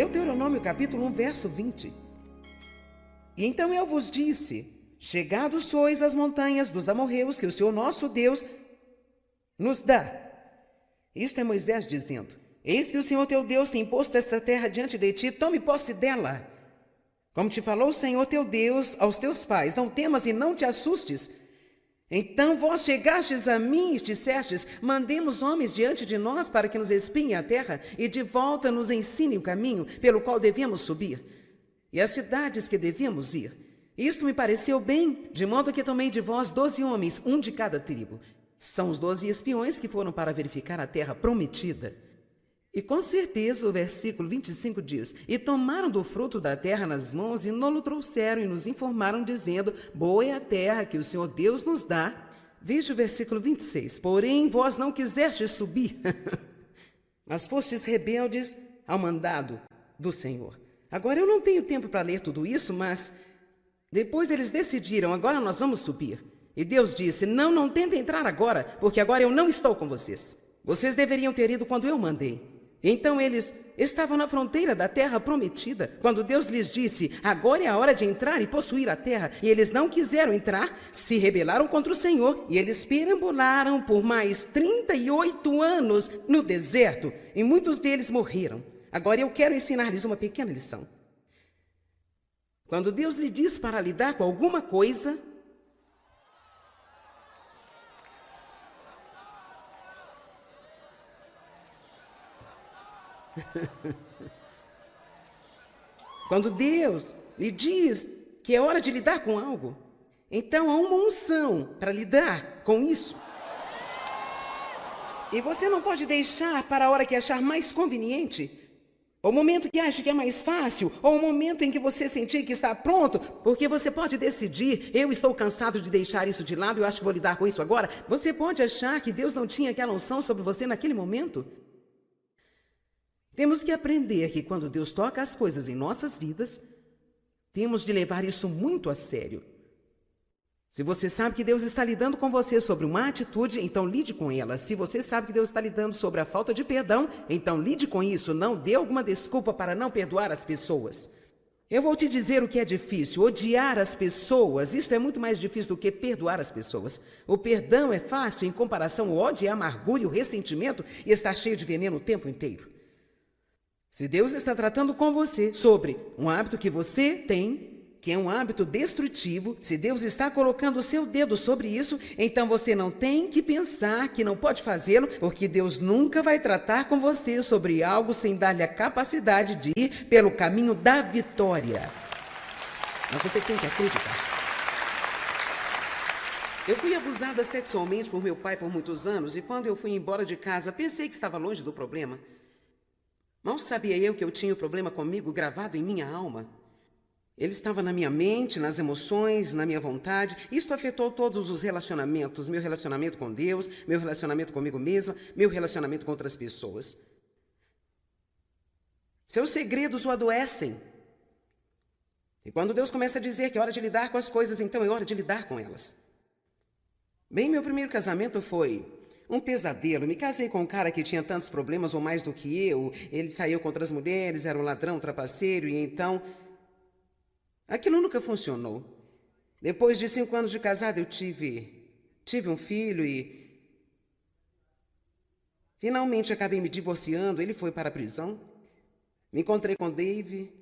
Deuteronômio capítulo 1, verso 20. E então eu vos disse: chegados sois às montanhas dos amorreus que o Senhor nosso Deus nos dá. Isto é Moisés dizendo: eis que o Senhor teu Deus tem posto esta terra diante de ti, tome posse dela. Como te falou o Senhor teu Deus aos teus pais, não temas e não te assustes. Então vós chegastes a mim e dissestes: mandemos homens diante de nós para que nos espiem a terra e de volta nos ensinem o caminho pelo qual devemos subir e as cidades que devemos ir. Isto me pareceu bem, de modo que tomei de vós 12 homens, um de cada tribo. São os 12 espiões que foram para verificar a terra prometida. E com certeza o versículo 25 diz: e tomaram do fruto da terra nas mãos e nolo trouxeram e nos informaram, dizendo: boa é a terra que o Senhor Deus nos dá. Veja o versículo 26. Porém, vós não quisestes subir, mas fostes rebeldes ao mandado do Senhor. Agora eu não tenho tempo para ler tudo isso, mas depois eles decidiram: agora nós vamos subir. E Deus disse: não tentem entrar agora, porque agora eu não estou com vocês. Vocês deveriam ter ido quando eu mandei. Então eles estavam na fronteira da terra prometida, quando Deus lhes disse: agora é a hora de entrar e possuir a terra. E eles não quiseram entrar, se rebelaram contra o Senhor, e eles perambularam por mais 38 anos no deserto, e muitos deles morreram. Agora eu quero ensinar-lhes uma pequena lição. Quando Deus lhe diz para lidar com alguma coisa, quando Deus lhe diz que é hora de lidar com algo, então há uma unção para lidar com isso. E você não pode deixar para a hora que achar mais conveniente, ou o momento que acha que é mais fácil, ou o momento em que você sentir que está pronto, porque você pode decidir: eu estou cansado de deixar isso de lado, eu acho que vou lidar com isso agora. Você pode achar que Deus não tinha aquela unção sobre você naquele momento. Temos que aprender que quando Deus toca as coisas em nossas vidas, temos de levar isso muito a sério. Se você sabe que Deus está lidando com você sobre uma atitude, então lide com ela. Se você sabe que Deus está lidando sobre a falta de perdão, então lide com isso. Não dê alguma desculpa para não perdoar as pessoas. Eu vou te dizer o que é difícil: odiar as pessoas. Isso é muito mais difícil do que perdoar as pessoas. O perdão é fácil em comparação ao ódio, a amargura e o ressentimento, e está cheio de veneno o tempo inteiro. Se Deus está tratando com você sobre um hábito que você tem, que é um hábito destrutivo, se Deus está colocando o seu dedo sobre isso, então você não tem que pensar que não pode fazê-lo, porque Deus nunca vai tratar com você sobre algo sem dar-lhe a capacidade de ir pelo caminho da vitória. Mas você tem que acreditar. Eu fui abusada sexualmente por meu pai por muitos anos, e quando eu fui embora de casa, pensei que estava longe do problema. Mal sabia eu que eu tinha o problema comigo gravado em minha alma. Ele estava na minha mente, nas emoções, na minha vontade. Isto afetou todos os relacionamentos: meu relacionamento com Deus, meu relacionamento comigo mesma, meu relacionamento com outras pessoas. Seus segredos o adoecem. E quando Deus começa a dizer que é hora de lidar com as coisas, então é hora de lidar com elas. Bem, meu primeiro casamento foi um pesadelo. Me casei com um cara que tinha tantos problemas ou mais do que eu. Ele saiu com outras mulheres, era um ladrão, trapaceiro, e então aquilo nunca funcionou. Depois de 5 anos de casada, eu tive um filho e finalmente acabei me divorciando. Ele foi para a prisão. Me encontrei com Dave,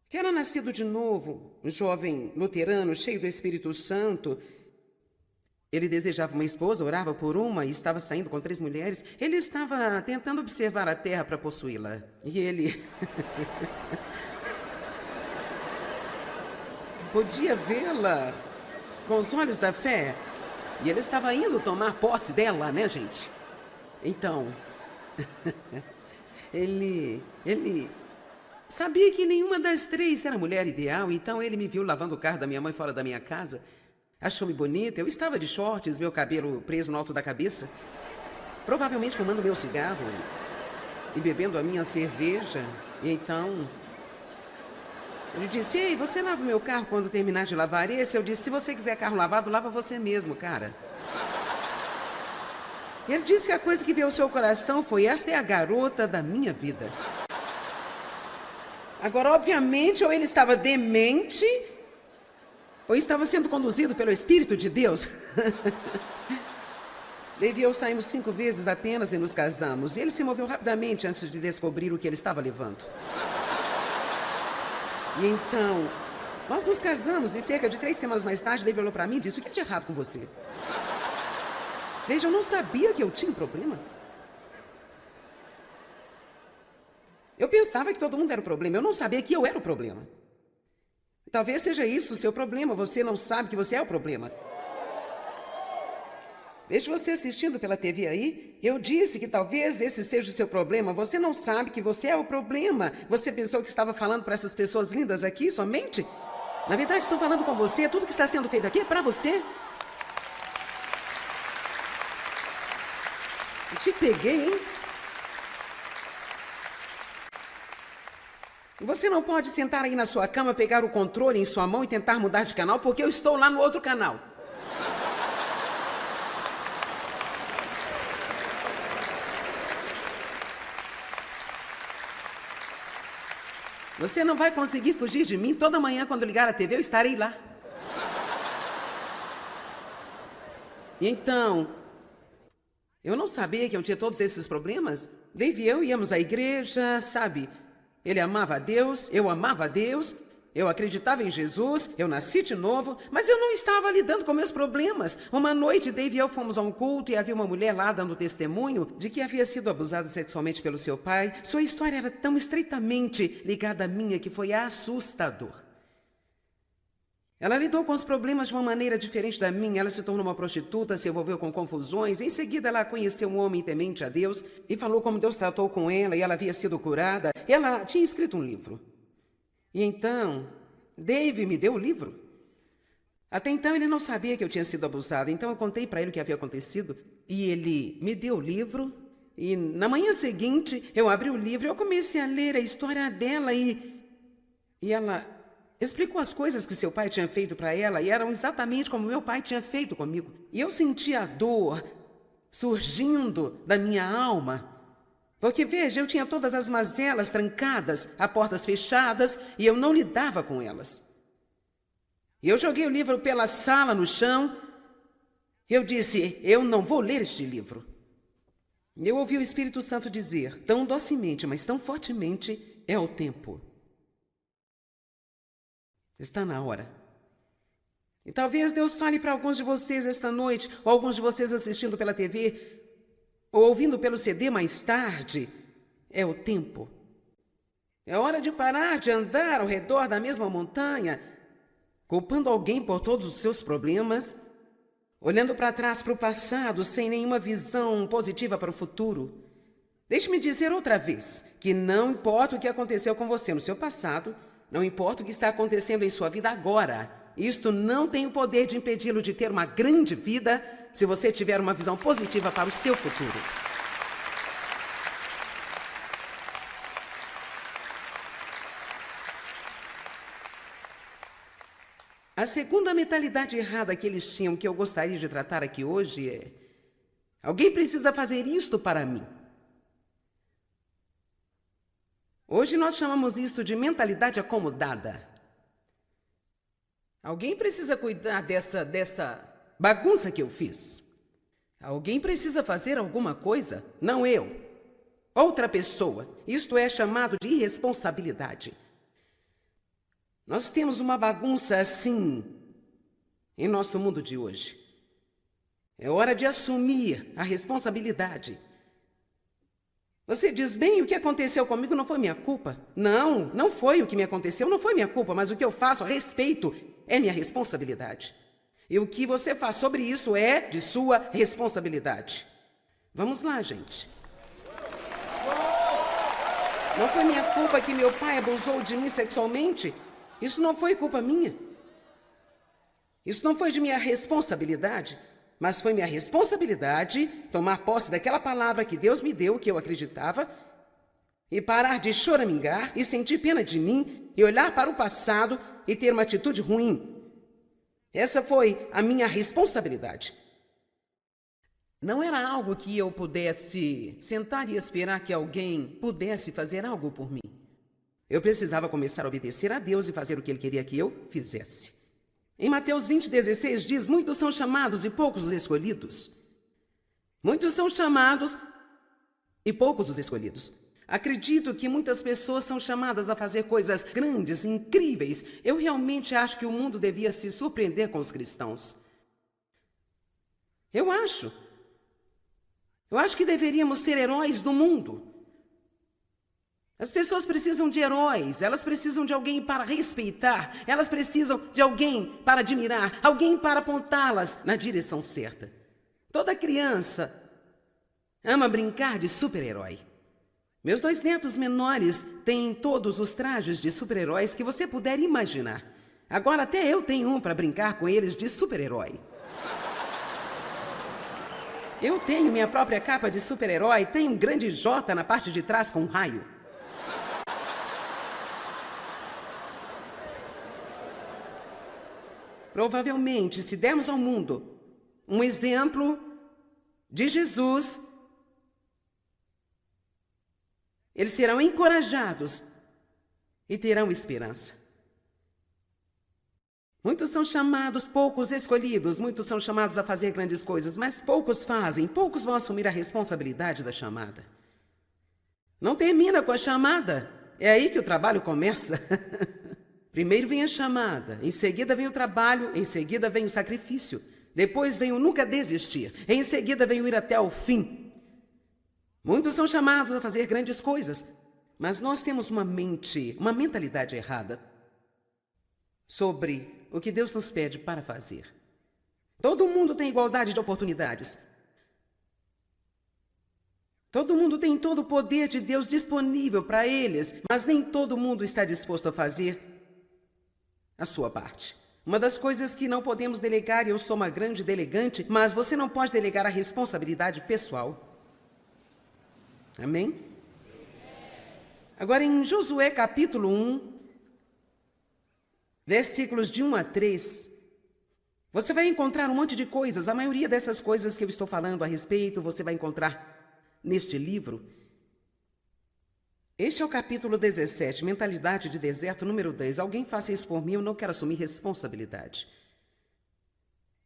que era nascido de novo, um jovem luterano, cheio do Espírito Santo. Ele desejava uma esposa, orava por uma e estava saindo com 3 mulheres. Ele estava tentando observar a terra para possuí-la. E ele podia vê-la com os olhos da fé. E ele estava indo tomar posse dela, né, gente? Então, ele sabia que nenhuma das 3 era a mulher ideal. Então ele me viu lavando o carro da minha mãe fora da minha casa. Achou-me bonita. Eu estava de shorts, meu cabelo preso no alto da cabeça, provavelmente fumando meu cigarro e bebendo a minha cerveja. E então ele disse: ei, você lava o meu carro quando terminar de lavar esse? Eu disse: se você quiser carro lavado, lava você mesmo, cara. Ele disse que a coisa que veio ao seu coração foi: esta é a garota da minha vida. Agora, obviamente, ou ele estava demente, ou estava sendo conduzido pelo Espírito de Deus. Dave e eu saímos 5 vezes apenas e nos casamos. E ele se moveu rapidamente antes de descobrir o que ele estava levando. E então, nós nos casamos e cerca de 3 semanas mais tarde, Dave olhou para mim e disse: o que é de errado com você? Veja, eu não sabia que eu tinha um problema. Eu pensava que todo mundo era o problema. Eu não sabia que eu era o problema. Talvez seja isso o seu problema. Você não sabe que você é o problema. Vejo você assistindo pela TV aí. Eu disse que talvez esse seja o seu problema. Você não sabe que você é o problema. Você pensou que estava falando para essas pessoas lindas aqui somente? Na verdade, estou falando com você. Tudo que está sendo feito aqui é para você. Eu te peguei, hein? Você não pode sentar aí na sua cama, pegar o controle em sua mão e tentar mudar de canal, porque eu estou lá no outro canal. Você não vai conseguir fugir de mim. Toda manhã, quando ligar a TV, eu estarei lá. E então, eu não sabia que eu tinha todos esses problemas. Dave e eu íamos à igreja, sabe? Ele amava a Deus, eu amava a Deus, eu acreditava em Jesus, eu nasci de novo, mas eu não estava lidando com meus problemas. Uma noite, Dave e eu fomos a um culto e havia uma mulher lá dando testemunho de que havia sido abusada sexualmente pelo seu pai. Sua história era tão estreitamente ligada à minha que foi assustador. Ela lidou com os problemas de uma maneira diferente da minha. Ela se tornou uma prostituta, se envolveu com confusões. Em seguida, ela conheceu um homem temente a Deus e falou como Deus tratou com ela e ela havia sido curada. Ela tinha escrito um livro. E então, Dave me deu o livro. Até então, ele não sabia que eu tinha sido abusada. Então, eu contei para ele o que havia acontecido e ele me deu o livro. E na manhã seguinte, eu abri o livro e eu comecei a ler a história dela e ela explicou as coisas que seu pai tinha feito para ela e eram exatamente como meu pai tinha feito comigo. E eu sentia a dor surgindo da minha alma. Porque, veja, eu tinha todas as mazelas trancadas, as portas fechadas e eu não lidava com elas. E eu joguei o livro pela sala no chão. Eu disse: eu não vou ler este livro. E eu ouvi o Espírito Santo dizer, tão docemente, mas tão fortemente: é o tempo. Está na hora. E talvez Deus fale para alguns de vocês esta noite, ou alguns de vocês assistindo pela TV, ou ouvindo pelo CD mais tarde. É o tempo. É hora de parar de andar ao redor da mesma montanha, culpando alguém por todos os seus problemas, olhando para trás para o passado sem nenhuma visão positiva para o futuro. Deixe-me dizer outra vez que não importa o que aconteceu com você no seu passado, não importa o que está acontecendo em sua vida agora, isto não tem o poder de impedi-lo de ter uma grande vida se você tiver uma visão positiva para o seu futuro. A segunda mentalidade errada que eles tinham, que eu gostaria de tratar aqui hoje, é: alguém precisa fazer isto para mim. Hoje nós chamamos isto de mentalidade acomodada. Alguém precisa cuidar dessa bagunça que eu fiz. Alguém precisa fazer alguma coisa, não eu. Outra pessoa. Isto é chamado de irresponsabilidade. Nós temos uma bagunça assim em nosso mundo de hoje. É hora de assumir a responsabilidade. Você diz: bem, o que aconteceu comigo não foi minha culpa. Não, não foi o que me aconteceu, não foi minha culpa, mas o que eu faço a respeito é minha responsabilidade. E o que você faz sobre isso é de sua responsabilidade. Vamos lá, gente. Não foi minha culpa que meu pai abusou de mim sexualmente. Isso não foi culpa minha. Isso não foi de minha responsabilidade. Mas foi minha responsabilidade tomar posse daquela palavra que Deus me deu, que eu acreditava, e parar de choramingar e sentir pena de mim e olhar para o passado e ter uma atitude ruim. Essa foi a minha responsabilidade. Não era algo que eu pudesse sentar e esperar que alguém pudesse fazer algo por mim. Eu precisava começar a obedecer a Deus e fazer o que Ele queria que eu fizesse. Em Mateus 20:16 diz: muitos são chamados e poucos os escolhidos. Muitos são chamados e poucos os escolhidos. Acredito que muitas pessoas são chamadas a fazer coisas grandes, incríveis. Eu realmente acho que o mundo devia se surpreender com os cristãos. Eu acho que deveríamos ser heróis do mundo. As pessoas precisam de heróis, elas precisam de alguém para respeitar, elas precisam de alguém para admirar, alguém para apontá-las na direção certa. Toda criança ama brincar de super-herói. Meus 2 netos menores têm todos os trajes de super-heróis que você puder imaginar. Agora até eu tenho um para brincar com eles de super-herói. Eu tenho minha própria capa de super-herói, tenho um grande J na parte de trás com um raio. Provavelmente, se dermos ao mundo um exemplo de Jesus, eles serão encorajados e terão esperança. Muitos são chamados, poucos escolhidos, muitos são chamados a fazer grandes coisas, mas poucos fazem, poucos vão assumir a responsabilidade da chamada. Não termina com a chamada, é aí que o trabalho começa. Primeiro vem a chamada, em seguida vem o trabalho, em seguida vem o sacrifício, depois vem o nunca desistir, em seguida vem o ir até o fim. Muitos são chamados a fazer grandes coisas, mas nós temos uma mentalidade errada sobre o que Deus nos pede para fazer. Todo mundo tem igualdade de oportunidades. Todo mundo tem todo o poder de Deus disponível para eles, mas nem todo mundo está disposto a fazer a sua parte. Uma das coisas que não podemos delegar, e eu sou uma grande delegante, mas você não pode delegar a responsabilidade pessoal. Amém? Agora em Josué capítulo 1, versículos de 1 a 3, você vai encontrar um monte de coisas. A maioria dessas coisas que eu estou falando a respeito, você vai encontrar neste livro. Este é o capítulo 17, Mentalidade de Deserto, número 10. Alguém faça isso por mim, eu não quero assumir responsabilidade.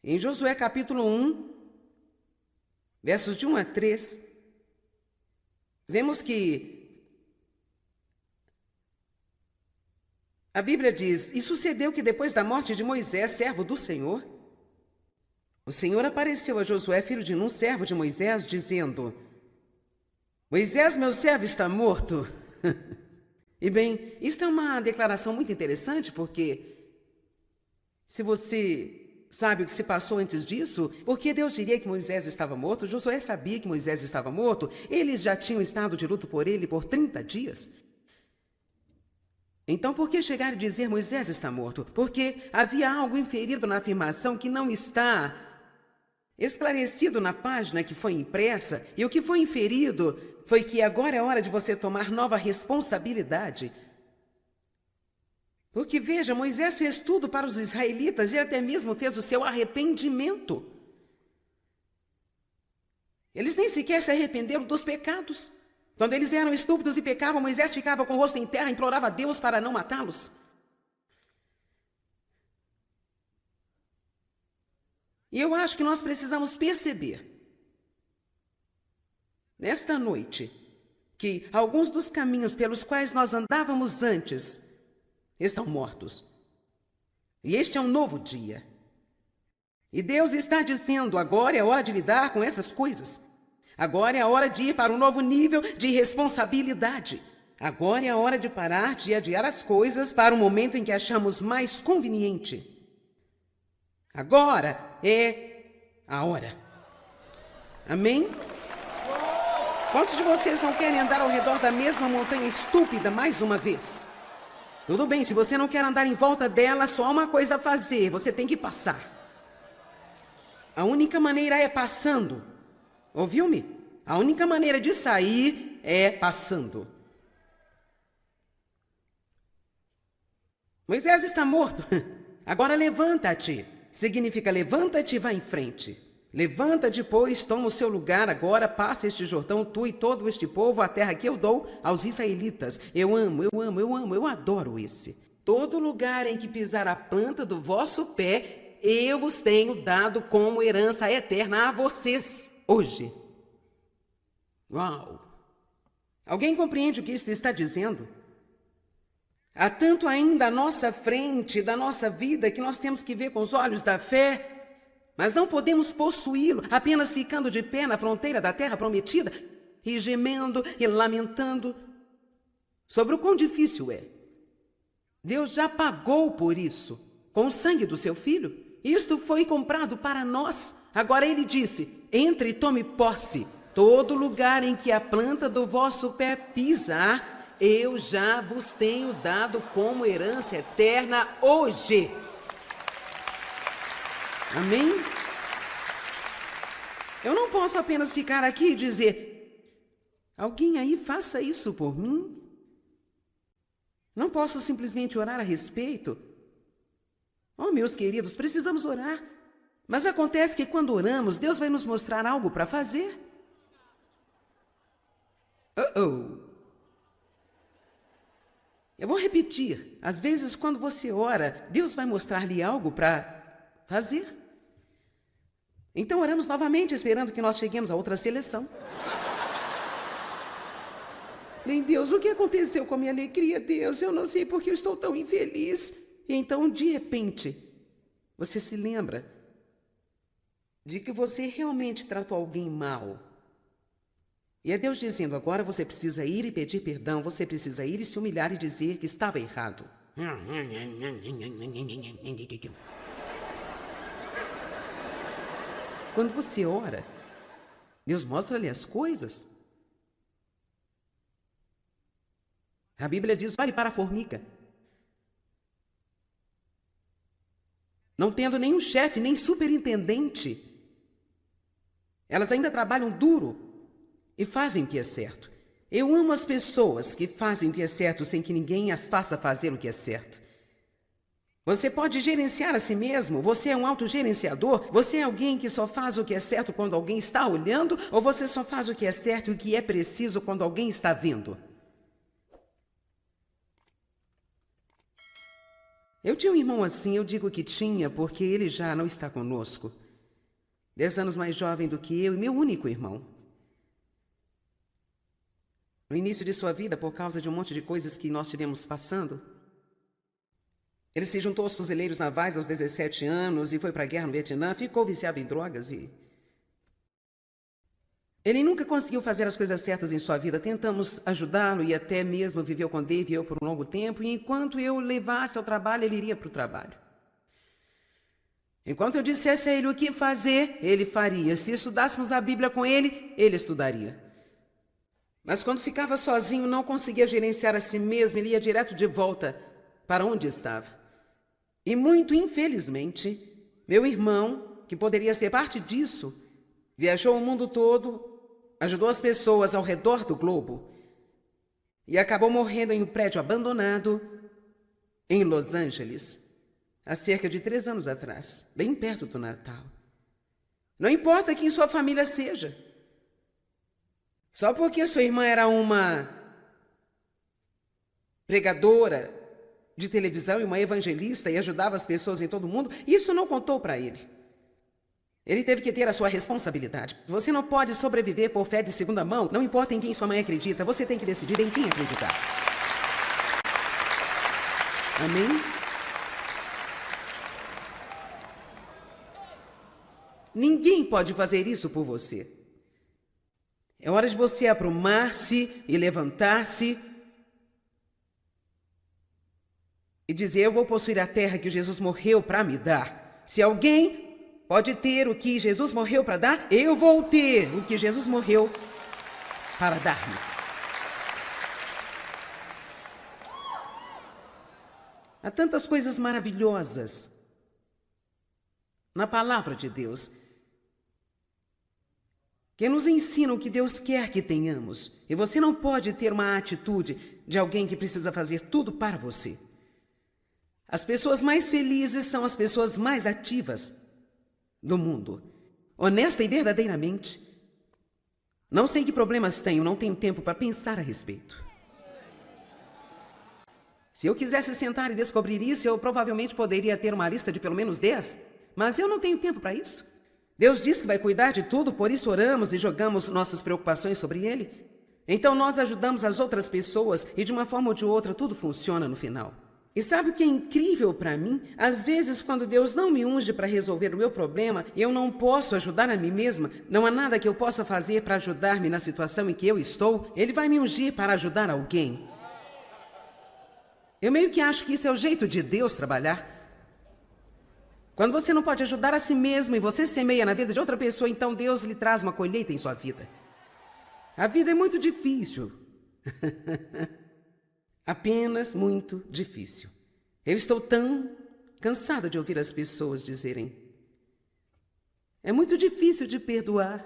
Em Josué capítulo 1, versos de 1 a 3, vemos que a Bíblia diz: e sucedeu que depois da morte de Moisés, servo do Senhor, o Senhor apareceu a Josué, filho de Nun, servo de Moisés, dizendo: Moisés, meu servo, está morto. E bem, isto é uma declaração muito interessante, porque se você sabe o que se passou antes disso, porque Deus diria que Moisés estava morto? Josué sabia que Moisés estava morto, eles já tinham estado de luto por ele por 30 dias. Então, por que chegar e dizer Moisés está morto? Porque havia algo inferido na afirmação que não está esclarecido na página que foi impressa, e o que foi inferido foi que agora é hora de você tomar nova responsabilidade. Porque veja, Moisés fez tudo para os israelitas e até mesmo fez o seu arrependimento. Eles nem sequer se arrependeram dos pecados. Quando eles eram estúpidos e pecavam, Moisés ficava com o rosto em terra e implorava a Deus para não matá-los. E eu acho que nós precisamos perceber, nesta noite, que alguns dos caminhos pelos quais nós andávamos antes estão mortos. E este é um novo dia. E Deus está dizendo: agora é hora de lidar com essas coisas. Agora é a hora de ir para um novo nível de responsabilidade. Agora é a hora de parar de adiar as coisas para o momento em que achamos mais conveniente. Agora é a hora. Amém? Quantos de vocês não querem andar ao redor da mesma montanha estúpida mais uma vez? Tudo bem, se você não quer andar em volta dela, só há uma coisa a fazer: você tem que passar. A única maneira é passando. Ouviu-me? A única maneira de sair é passando. Moisés está morto. Agora levanta-te. Significa levanta-te e vá em frente. Levanta-te, pois, toma o seu lugar agora, passa este Jordão, tu e todo este povo, a terra que eu dou aos israelitas. Eu amo, eu adoro esse. Todo lugar em que pisar a planta do vosso pé, eu vos tenho dado como herança eterna a vocês, hoje. Uau! Alguém compreende o que isto está dizendo? Há tanto ainda à nossa frente da nossa vida que nós temos que ver com os olhos da fé, mas não podemos possuí-lo apenas ficando de pé na fronteira da terra prometida e gemendo e lamentando sobre o quão difícil é. Deus já pagou por isso, com o sangue do seu Filho. Isto foi comprado para nós. Agora ele disse, entre e tome posse. Todo lugar em que a planta do vosso pé pisar, eu já vos tenho dado como herança eterna hoje. Amém? Eu não posso apenas ficar aqui e dizer, alguém aí faça isso por mim? Não posso simplesmente orar a respeito? Oh, meus queridos, precisamos orar. Mas acontece que quando oramos, Deus vai nos mostrar algo para fazer. Eu vou repetir. Às vezes, quando você ora, Deus vai mostrar-lhe algo para fazer. Então, oramos novamente, esperando que nós cheguemos a outra seleção. Bem, Deus, o que aconteceu com a minha alegria, Deus? Eu não sei porque eu estou tão infeliz. E então, de repente, você se lembra de que você realmente tratou alguém mal. E é Deus dizendo, agora você precisa ir e pedir perdão, você precisa ir e se humilhar e dizer que estava errado. Quando você ora, Deus mostra-lhe as coisas. A Bíblia diz, olhe para a formiga. Não tendo nenhum chefe, nem superintendente, elas ainda trabalham duro e fazem o que é certo. Eu amo as pessoas que fazem o que é certo sem que ninguém as faça fazer o que é certo. Você pode gerenciar a si mesmo, você é um autogerenciador, você é alguém que só faz o que é certo quando alguém está olhando, ou você só faz o que é certo e o que é preciso quando alguém está vendo? Eu tinha um irmão assim, eu digo que tinha porque ele já não está conosco. 10 anos mais jovem do que eu e meu único irmão. No início de sua vida, por causa de um monte de coisas que nós tivemos passando, ele se juntou aos fuzileiros navais aos 17 anos e foi para a guerra no Vietnã, ficou viciado em drogas e... Ele nunca conseguiu fazer as coisas certas em sua vida. Tentamos ajudá-lo e até mesmo viveu com Dave e eu por um longo tempo, e enquanto eu levasse ao trabalho, ele iria para o trabalho. Enquanto eu dissesse a ele o que fazer, ele faria. Se estudássemos a Bíblia com ele, ele estudaria. Mas quando ficava sozinho, não conseguia gerenciar a si mesmo, ele ia direto de volta para onde estava. E muito infelizmente, meu irmão, que poderia ser parte disso, viajou o mundo todo, ajudou as pessoas ao redor do globo e acabou morrendo em um prédio abandonado em Los Angeles, há cerca de 3 anos atrás, bem perto do Natal. Não importa quem sua família seja. Só porque sua irmã era uma pregadora de televisão e uma evangelista e ajudava as pessoas em todo o mundo, isso não contou para ele. Ele teve que ter a sua responsabilidade. Você não pode sobreviver por fé de segunda mão, não importa em quem sua mãe acredita, você tem que decidir em quem acreditar. Amém? Ninguém pode fazer isso por você. É hora de você aprumar-se e levantar-se e dizer, eu vou possuir a terra que Jesus morreu para me dar. Se alguém pode ter o que Jesus morreu para dar, eu vou ter o que Jesus morreu para dar-me. Há tantas coisas maravilhosas na palavra de Deus que nos ensinam o que Deus quer que tenhamos. E você não pode ter uma atitude de alguém que precisa fazer tudo para você. As pessoas mais felizes são as pessoas mais ativas do mundo. honesta e verdadeiramente. Não sei que problemas tenho, não tenho tempo para pensar a respeito. Se eu quisesse sentar e descobrir isso, eu provavelmente poderia ter uma lista de pelo menos 10, mas eu não tenho tempo para isso. Deus diz que vai cuidar de tudo, por isso oramos e jogamos nossas preocupações sobre Ele. Então nós ajudamos as outras pessoas e de uma forma ou de outra tudo funciona no final. E sabe o que é incrível para mim? Às vezes, quando Deus não me unge para resolver o meu problema, eu não posso ajudar a mim mesma, não há nada que eu possa fazer para ajudar-me na situação em que eu estou, Ele vai me ungir para ajudar alguém. Eu meio que acho que isso é o jeito de Deus trabalhar. Quando você não pode ajudar a si mesmo e você semeia na vida de outra pessoa, então Deus lhe traz uma colheita em sua vida. A vida é muito difícil. Apenas muito difícil. Eu estou tão cansada de ouvir as pessoas dizerem: é muito difícil de perdoar.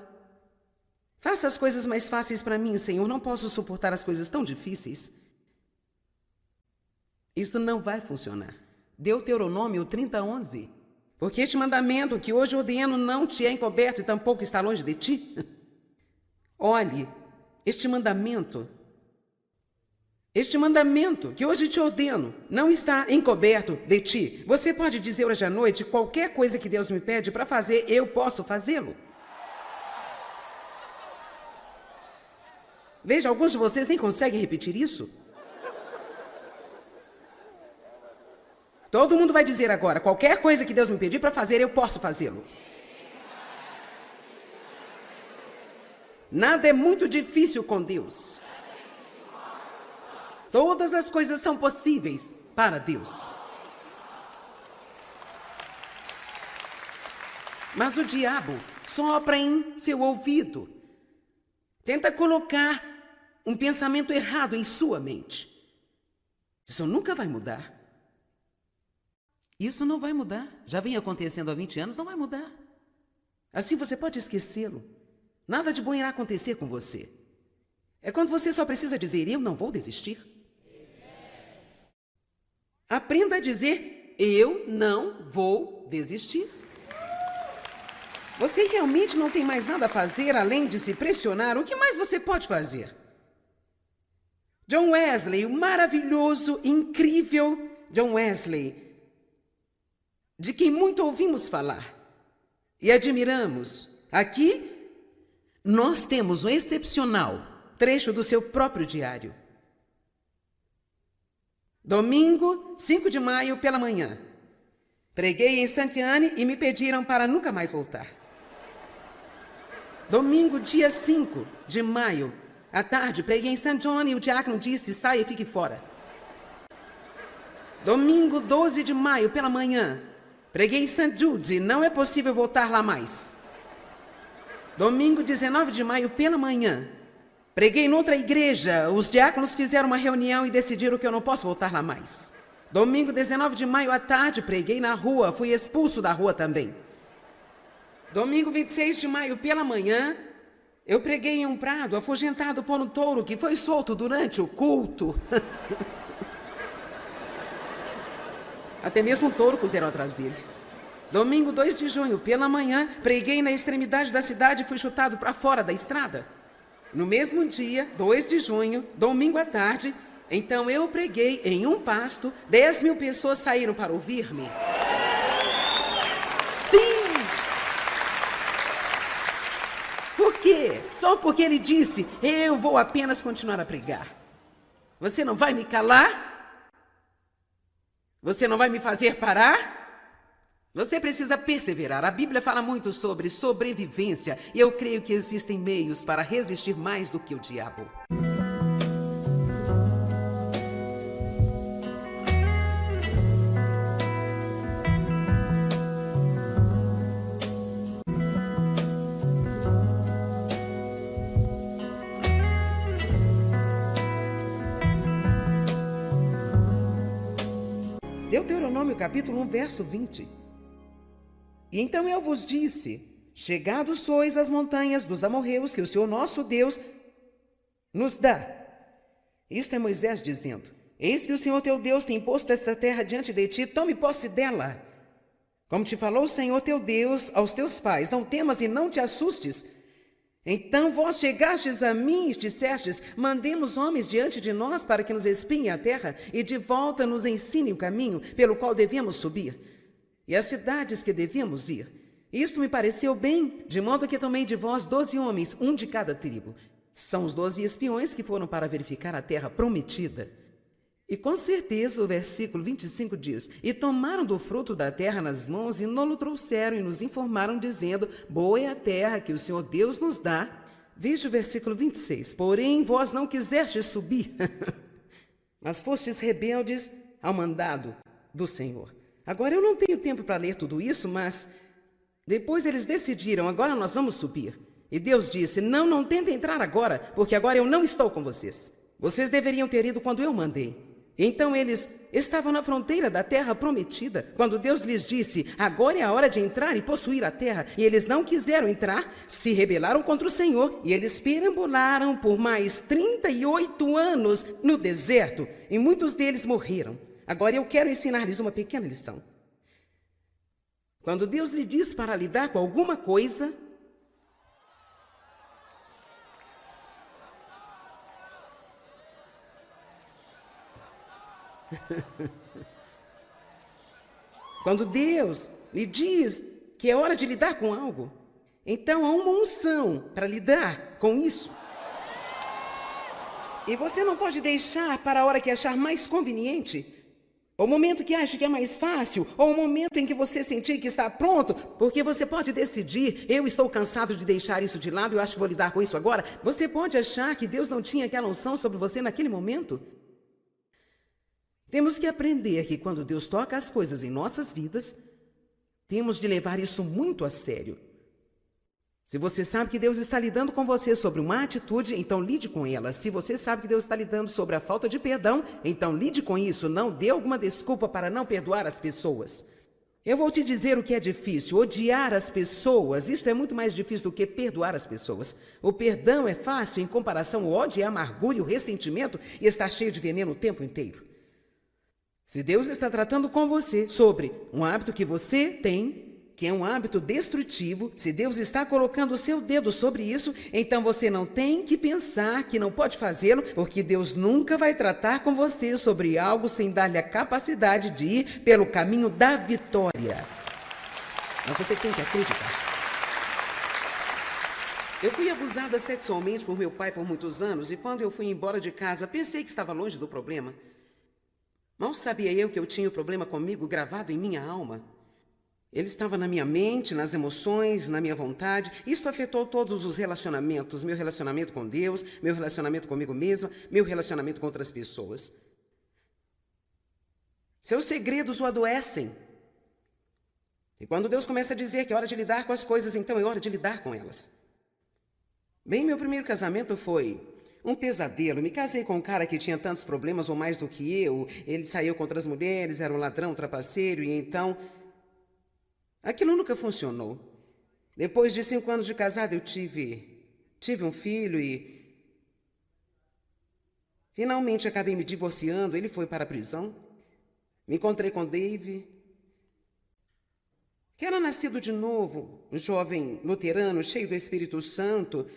Faça as coisas mais fáceis para mim, Senhor. Não posso suportar as coisas tão difíceis. Isto não vai funcionar. Deuteronômio 30:11. Porque este mandamento que hoje ordeno não te é encoberto e tampouco está longe de ti. Olhe, este mandamento que hoje te ordeno não está encoberto de ti. Você pode dizer hoje à noite: qualquer coisa que Deus me pede para fazer, eu posso fazê-lo. Veja, alguns de vocês nem conseguem repetir isso. Todo mundo vai dizer agora: qualquer coisa que Deus me pedir para fazer, eu posso fazê-lo. Nada é muito difícil com Deus. Todas as coisas são possíveis para Deus. Mas o diabo sopra em seu ouvido. Tenta colocar um pensamento errado em sua mente. Isso nunca vai mudar. Isso não vai mudar. Já vem acontecendo há 20 anos, não vai mudar. Assim você pode esquecê-lo. Nada de bom irá acontecer com você. É quando você só precisa dizer: eu não vou desistir. Aprenda a dizer: eu não vou desistir. Você realmente não tem mais nada a fazer além de se pressionar. O que mais você pode fazer? John Wesley, o maravilhoso, incrível John Wesley, de quem muito ouvimos falar e admiramos. Aqui, nós temos um excepcional trecho do seu próprio diário. Domingo, 5 de maio, pela manhã. Preguei em Saint-Anne e me pediram para nunca mais voltar. Domingo, dia 5 de maio, à tarde, preguei em St. John e o diácono disse: saia e fique fora. Domingo, 12 de maio, pela manhã, preguei em St. Jude, não é possível voltar lá mais. Domingo, 19 de maio, pela manhã, preguei noutra igreja, os diáconos fizeram uma reunião e decidiram que eu não posso voltar lá mais. Domingo, 19 de maio, à tarde, preguei na rua, fui expulso da rua também. Domingo, 26 de maio, pela manhã, eu preguei em um prado, afugentado por um touro que foi solto durante o culto. Até mesmo um touro puseram atrás dele. Domingo, 2 de junho, pela manhã, preguei na extremidade da cidade e fui chutado para fora da estrada. No mesmo dia, 2 de junho, domingo à tarde, então eu preguei em um pasto, 10.000 pessoas saíram para ouvir-me. Sim! Por quê? Só porque ele disse: eu vou apenas continuar a pregar. Você não vai me calar? Você não vai me fazer parar? Você precisa perseverar. A Bíblia fala muito sobre sobrevivência e eu creio que existem meios para resistir mais do que o diabo. Deuteronômio capítulo 1, verso 20. E então eu vos disse: chegados sois às montanhas dos amorreus que o Senhor nosso Deus nos dá. Isto é Moisés dizendo: eis que o Senhor teu Deus tem posto esta terra diante de ti, tome posse dela. como te falou o Senhor teu Deus aos teus pais, não temas e não te assustes. Então vós chegastes a mim e dissestes, mandemos homens diante de nós para que nos espiem a terra e de volta nos ensinem o caminho pelo qual devemos subir e as cidades que devemos ir. Isto me pareceu bem, de modo que tomei de vós 12 homens, um de cada tribo. São os 12 espiões que foram para verificar a terra prometida. E com certeza o versículo 25 diz, e tomaram do fruto da terra nas mãos e não o trouxeram e nos informaram dizendo, boa é a terra que o Senhor Deus nos dá. Veja o versículo 26, porém vós não quisestes subir, mas fostes rebeldes ao mandado do Senhor. Agora eu não tenho tempo para ler tudo isso, mas depois eles decidiram, agora nós vamos subir. E Deus disse, não tentem entrar agora, porque agora eu não estou com vocês. Vocês deveriam ter ido quando eu mandei. Então eles estavam na fronteira da terra prometida, quando Deus lhes disse, agora é a hora de entrar e possuir a terra. E eles não quiseram entrar, se rebelaram contra o Senhor, e eles perambularam por mais 38 anos no deserto, e muitos deles morreram. Agora eu quero ensinar-lhes uma pequena lição. Quando Deus lhe diz para lidar com alguma coisa, quando Deus lhe diz que é hora de lidar com algo, então há uma unção para lidar com isso. E você não pode deixar para a hora que achar mais conveniente, ou o momento que acha que é mais fácil, ou o momento em que você sentir que está pronto, porque você pode decidir, eu estou cansado de deixar isso de lado, eu acho que vou lidar com isso agora. Você pode achar que Deus não tinha aquela unção sobre você naquele momento. Temos que aprender que quando Deus toca as coisas em nossas vidas, temos de levar isso muito a sério. Se você sabe que Deus está lidando com você sobre uma atitude, então lide com ela. Se você sabe que Deus está lidando sobre a falta de perdão, então lide com isso. Não dê alguma desculpa para não perdoar as pessoas. Eu vou te dizer o que é difícil, odiar as pessoas. Isso é muito mais difícil do que perdoar as pessoas. O perdão é fácil em comparação ao ódio, a amargura e o ressentimento e estar cheio de veneno o tempo inteiro. Se Deus está tratando com você sobre um hábito que você tem, que é um hábito destrutivo, se Deus está colocando o seu dedo sobre isso, então você não tem que pensar que não pode fazê-lo, porque Deus nunca vai tratar com você sobre algo sem dar-lhe a capacidade de ir pelo caminho da vitória. Mas você tem que acreditar. Eu fui abusada sexualmente por meu pai por muitos anos e quando eu fui embora de casa, pensei que estava longe do problema. Mal sabia eu que eu tinha o problema comigo gravado em minha alma. Ele estava na minha mente, nas emoções, na minha vontade. Isto afetou todos os relacionamentos, meu relacionamento com Deus, meu relacionamento comigo mesma, meu relacionamento com outras pessoas. Seus segredos o adoecem. E quando Deus começa a dizer que é hora de lidar com as coisas, então é hora de lidar com elas. Bem, meu primeiro casamento foi um pesadelo. Me casei com um cara que tinha tantos problemas ou mais do que eu. Ele saiu com outras mulheres, era um ladrão, trapaceiro, e então aquilo nunca funcionou. Depois de 5 anos de casada, eu tive um filho e finalmente acabei me divorciando. Ele foi para a prisão. Me encontrei com Dave, que era nascido de novo, um jovem luterano, cheio do Espírito Santo.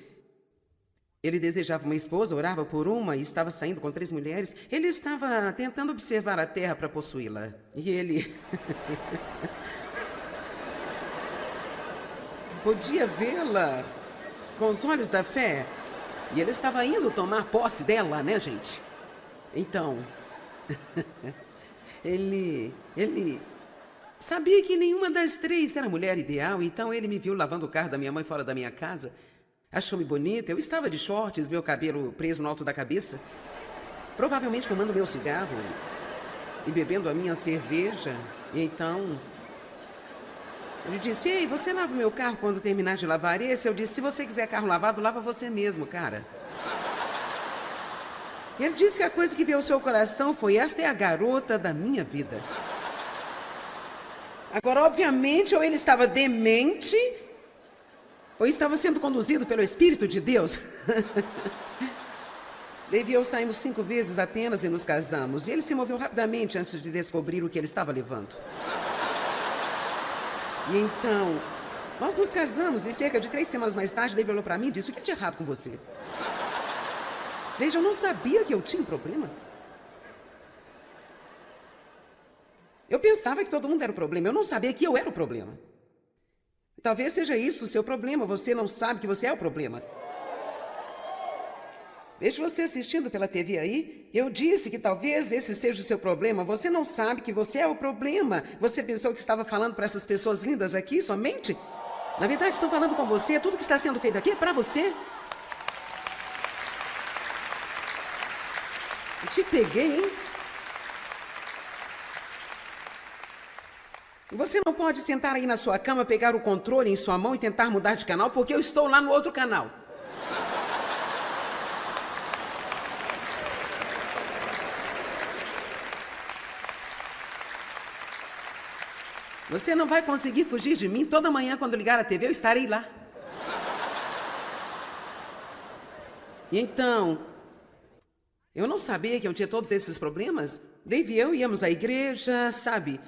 Ele desejava uma esposa, orava por uma e estava saindo com 3 mulheres. Ele estava tentando observar a terra para possuí-la. E ele podia vê-la com os olhos da fé. E ele estava indo tomar posse dela, né, gente? Então, ele sabia que nenhuma das 3 era a mulher ideal. Então ele me viu lavando o carro da minha mãe fora da minha casa. Achou-me bonita, eu estava de shorts, meu cabelo preso no alto da cabeça, provavelmente fumando meu cigarro e bebendo a minha cerveja. E então, ele disse, ei, você lava o meu carro quando terminar de lavar esse? Eu disse, se você quiser carro lavado, lava você mesmo, cara. E ele disse que a coisa que veio ao seu coração foi, esta é a garota da minha vida. Agora, obviamente, ou ele estava demente, ou estava sendo conduzido pelo Espírito de Deus. Dave e eu saímos 5 vezes apenas e nos casamos. E ele se moveu rapidamente antes de descobrir o que ele estava levando. E então, nós nos casamos e cerca de 3 semanas mais tarde, David olhou para mim e disse: o que é de errado com você? Veja, eu não sabia que eu tinha um problema. Eu pensava que todo mundo era o problema, eu não sabia que eu era o problema. Talvez seja isso o seu problema, você não sabe que você é o problema. Vejo você assistindo pela TV aí, eu disse que talvez esse seja o seu problema, você não sabe que você é o problema. Você pensou que estava falando para essas pessoas lindas aqui somente? Na verdade, estão falando com você, tudo que está sendo feito aqui é para você. Eu te peguei, hein? Você não pode sentar aí na sua cama, pegar o controle em sua mão e tentar mudar de canal, porque eu estou lá no outro canal. Você não vai conseguir fugir de mim. Toda manhã, quando ligar a TV, eu estarei lá. E então, eu não sabia que eu tinha todos esses problemas. Dave e eu íamos à igreja, sabe?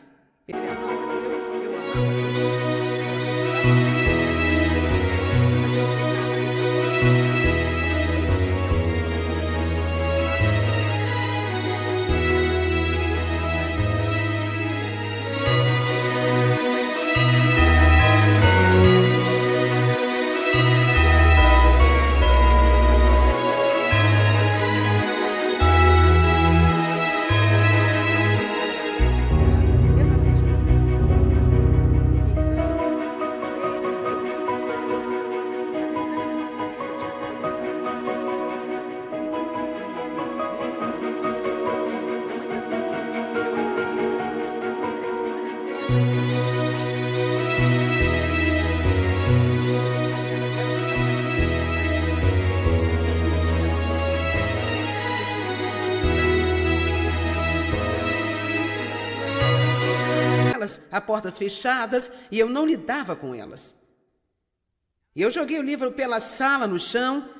Ele amava Deus, eu amava Deus. A portas fechadas, e eu não lidava com elas. Eu joguei o livro pela sala no chão.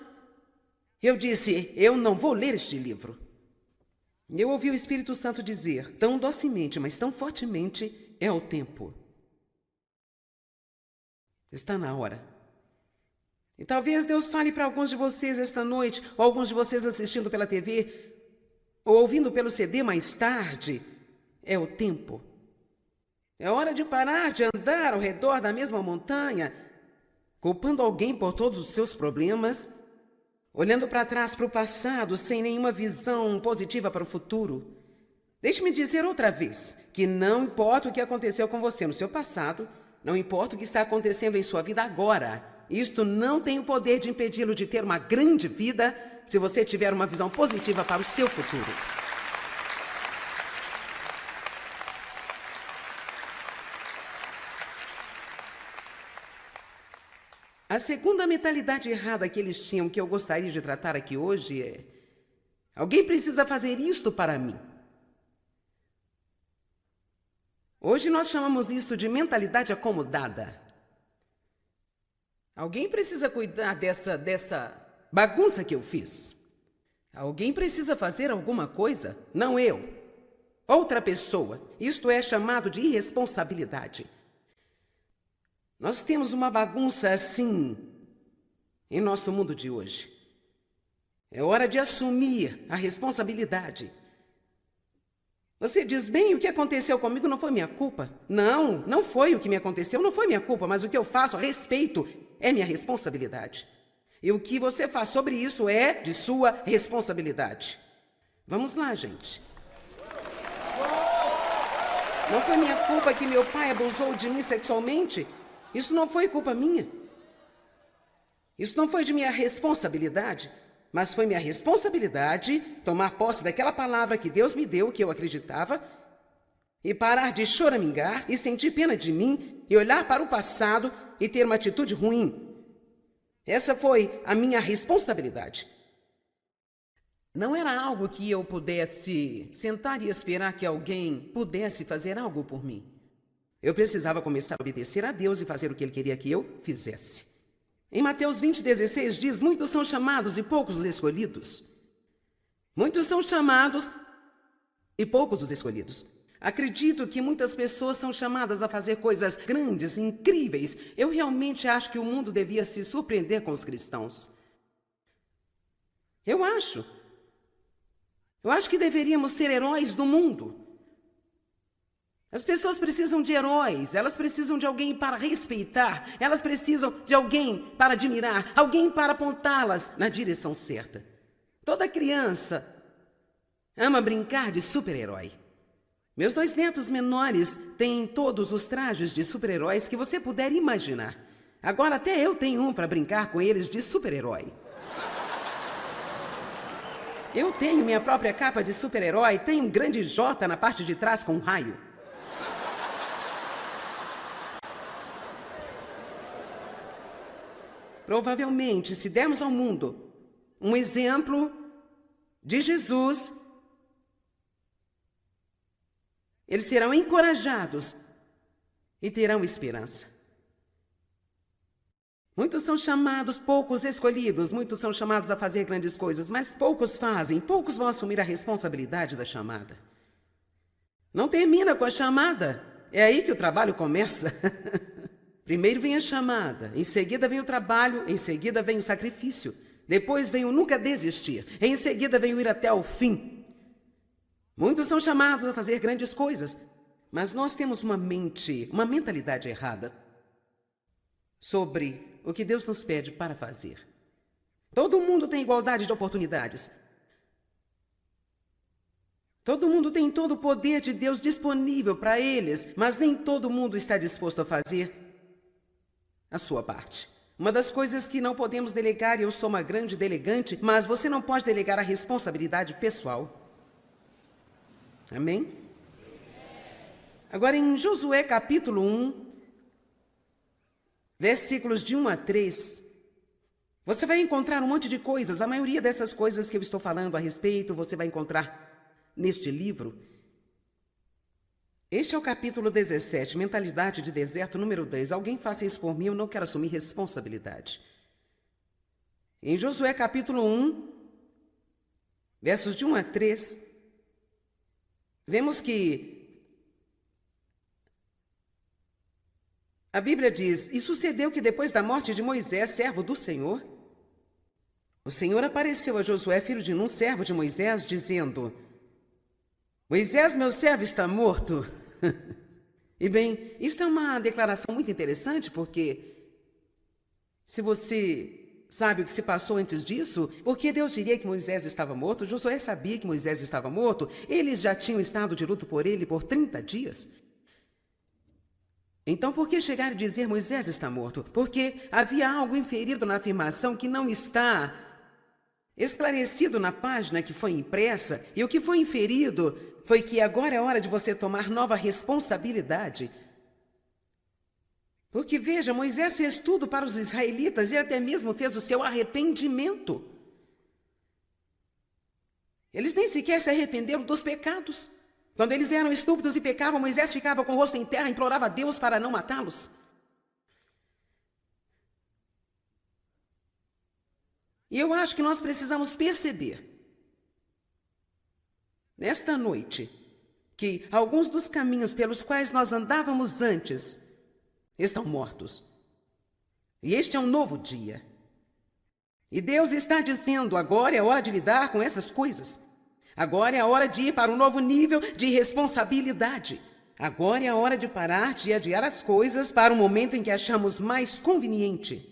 Eu disse: eu não vou ler este livro. Eu ouvi o Espírito Santo dizer, tão docemente, mas tão fortemente: é o tempo. Está na hora. E talvez Deus fale para alguns de vocês esta noite, ou alguns de vocês assistindo pela TV, ou ouvindo pelo CD mais tarde: é o tempo. É hora de parar de andar ao redor da mesma montanha, culpando alguém por todos os seus problemas, olhando para trás para o passado sem nenhuma visão positiva para o futuro. Deixe-me dizer outra vez que não importa o que aconteceu com você no seu passado, não importa o que está acontecendo em sua vida agora, isto não tem o poder de impedi-lo de ter uma grande vida se você tiver uma visão positiva para o seu futuro. A segunda mentalidade errada que eles tinham, que eu gostaria de tratar aqui hoje, é: alguém precisa fazer isto para mim. Hoje nós chamamos isto de mentalidade acomodada. Alguém precisa cuidar dessa bagunça que eu fiz. Alguém precisa fazer alguma coisa, não eu. Outra pessoa. Isto é chamado de irresponsabilidade. Nós temos uma bagunça assim em nosso mundo de hoje. É hora de assumir a responsabilidade. Você diz: bem, o que aconteceu comigo não foi minha culpa. Não, não foi o que me aconteceu, não foi minha culpa, mas o que eu faço a respeito é minha responsabilidade. E o que você faz sobre isso é de sua responsabilidade. Vamos lá, gente. Não foi minha culpa que meu pai abusou de mim sexualmente. Isso não foi culpa minha. Isso não foi de minha responsabilidade, mas foi minha responsabilidade tomar posse daquela palavra que Deus me deu, que eu acreditava, e parar de choramingar e sentir pena de mim e olhar para o passado e ter uma atitude ruim. Essa foi a minha responsabilidade. Não era algo que eu pudesse sentar e esperar que alguém pudesse fazer algo por mim. Eu precisava começar a obedecer a Deus e fazer o que Ele queria que eu fizesse. Em Mateus 20:16 diz: muitos são chamados e poucos os escolhidos. Muitos são chamados e poucos os escolhidos. Acredito que muitas pessoas são chamadas a fazer coisas grandes, incríveis. Eu realmente acho que o mundo devia se surpreender com os cristãos. Eu acho. Eu acho que deveríamos ser heróis do mundo. As pessoas precisam de heróis, elas precisam de alguém para respeitar, elas precisam de alguém para admirar, alguém para apontá-las na direção certa. Toda criança ama brincar de super-herói. Meus 2 netos menores têm todos os trajes de super-heróis que você puder imaginar. Agora até eu tenho um para brincar com eles de super-herói. Eu tenho minha própria capa de super-herói, tenho um grande J na parte de trás com um raio. Provavelmente, se dermos ao mundo um exemplo de Jesus, eles serão encorajados e terão esperança. Muitos são chamados, poucos escolhidos, muitos são chamados a fazer grandes coisas, mas poucos fazem, poucos vão assumir a responsabilidade da chamada. Não termina com a chamada, é aí que o trabalho começa. Primeiro vem a chamada, em seguida vem o trabalho, em seguida vem o sacrifício, depois vem o nunca desistir, em seguida vem o ir até o fim. Muitos são chamados a fazer grandes coisas, mas nós temos uma mentalidade errada sobre o que Deus nos pede para fazer. Todo mundo tem igualdade de oportunidades. Todo mundo tem todo o poder de Deus disponível para eles, mas nem todo mundo está disposto a fazer a sua parte. Uma das coisas que não podemos delegar, e eu sou uma grande delegante, mas você não pode delegar a responsabilidade pessoal. Amém? Agora em Josué capítulo 1, versículos de 1 a 3, você vai encontrar um monte de coisas. A maioria dessas coisas que eu estou falando a respeito, você vai encontrar neste livro. Este é o capítulo 17, Mentalidade de Deserto, número 10. Alguém faça isso por mim, eu não quero assumir responsabilidade. Em Josué capítulo 1, versos de 1 a 3, vemos que a Bíblia diz: E sucedeu que depois da morte de Moisés, servo do Senhor, o Senhor apareceu a Josué, filho de Nun, servo de Moisés, dizendo: Moisés, meu servo, está morto. E bem, isto é uma declaração muito interessante, porque se você sabe o que se passou antes disso, porque Deus diria que Moisés estava morto? Josué sabia que Moisés estava morto, eles já tinham estado de luto por ele por 30 dias. Então, por que chegar e dizer Moisés está morto? Porque havia algo inferido na afirmação que não está esclarecido na página que foi impressa, e o que foi inferido foi que agora é hora de você tomar nova responsabilidade. Porque veja, Moisés fez tudo para os israelitas e até mesmo fez o seu arrependimento. Eles nem sequer se arrependeram dos pecados. Quando eles eram estúpidos e pecavam, Moisés ficava com o rosto em terra e implorava a Deus para não matá-los. E eu acho que nós precisamos perceber, nesta noite, que alguns dos caminhos pelos quais nós andávamos antes estão mortos. E este é um novo dia. E Deus está dizendo: agora é hora de lidar com essas coisas. Agora é a hora de ir para um novo nível de responsabilidade. Agora é a hora de parar de adiar as coisas para um momento em que achamos mais conveniente.